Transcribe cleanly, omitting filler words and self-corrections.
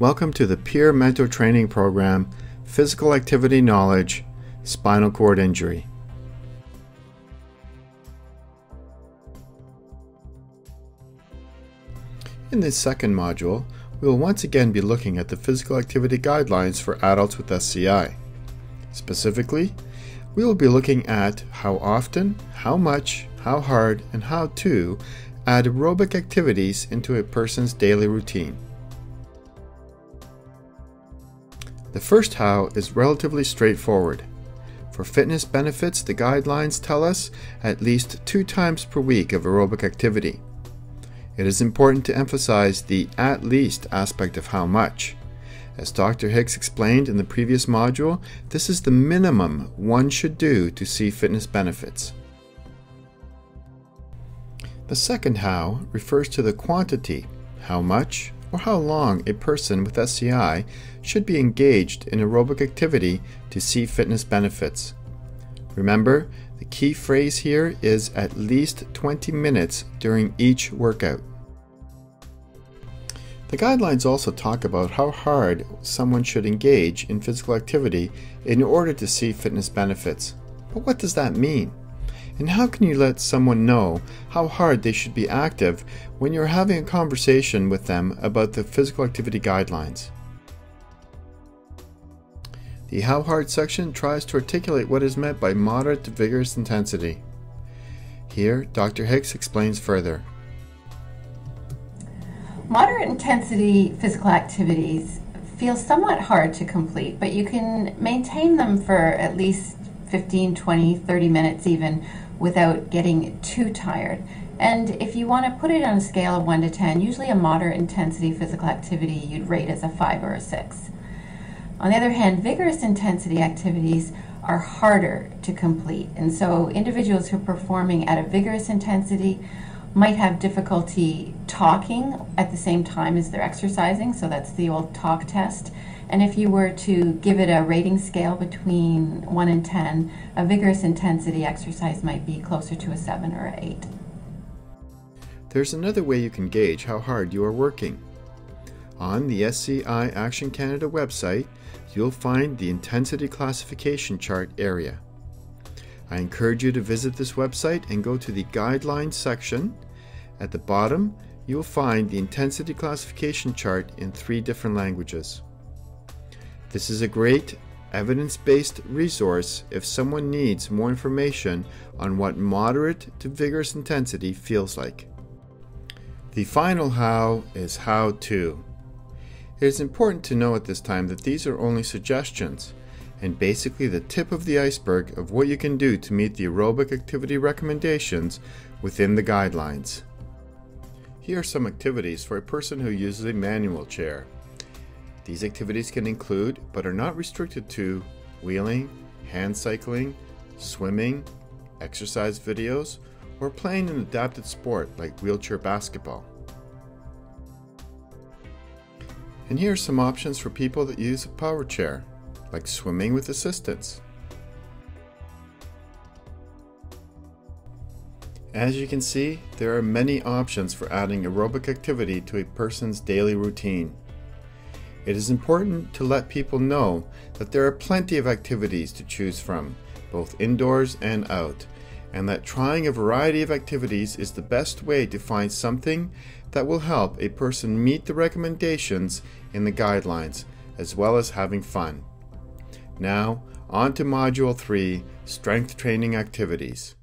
Welcome to the Peer Mentor Training Program, Physical Activity Knowledge, Spinal Cord Injury. In this second module, we will once again be looking at the physical activity guidelines for adults with SCI. Specifically, we will be looking at how often, how much, how hard, and how to add aerobic activities into a person's daily routine. The first how is relatively straightforward. For fitness benefits, the guidelines tell us at least 2 times per week of aerobic activity. It is important to emphasize the at least aspect of how much. As Dr. Hicks explained in the previous module, this is the minimum one should do to see fitness benefits. The second how refers to the quantity, how much or how long a person with SCI should be engaged in aerobic activity to see fitness benefits. Remember, the key phrase here is at least 20 minutes during each workout. The guidelines also talk about how hard someone should engage in physical activity in order to see fitness benefits. But what does that mean? And how can you let someone know how hard they should be active when you're having a conversation with them about the physical activity guidelines? The how hard section tries to articulate what is meant by moderate to vigorous intensity. Here, Dr. Hicks explains further. Moderate intensity physical activities feel somewhat hard to complete, but you can maintain them for at least 15, 20, 30 minutes even without getting too tired. And if you want to put it on a scale of 1 to 10, usually a moderate intensity physical activity you'd rate as a 5 or a 6. On the other hand, vigorous intensity activities are harder to complete, and so individuals who are performing at a vigorous intensity might have difficulty talking at the same time as they're exercising, so that's the old talk test. And if you were to give it a rating scale between 1 and 10, a vigorous intensity exercise might be closer to a 7 or an 8. There's another way you can gauge how hard you are working. On the SCI Action Canada website, you'll find the Intensity Classification Chart area. I encourage you to visit this website and go to the Guidelines section. At the bottom, you will find the Intensity Classification Chart in 3 different languages. This is a great evidence-based resource if someone needs more information on what moderate to vigorous intensity feels like. The final how is how to. It is important to know at this time that these are only suggestions and basically the tip of the iceberg of what you can do to meet the aerobic activity recommendations within the guidelines. Here are some activities for a person who uses a manual chair. These activities can include, but are not restricted to, wheeling, hand cycling, swimming, exercise videos, or playing an adapted sport like wheelchair basketball. And here are some options for people that use a power chair, like swimming with assistance. As you can see, there are many options for adding aerobic activity to a person's daily routine. It is important to let people know that there are plenty of activities to choose from, both indoors and out, and that trying a variety of activities is the best way to find something that will help a person meet the recommendations in the guidelines, as well as having fun. Now, on to Module 3, Strength Training Activities.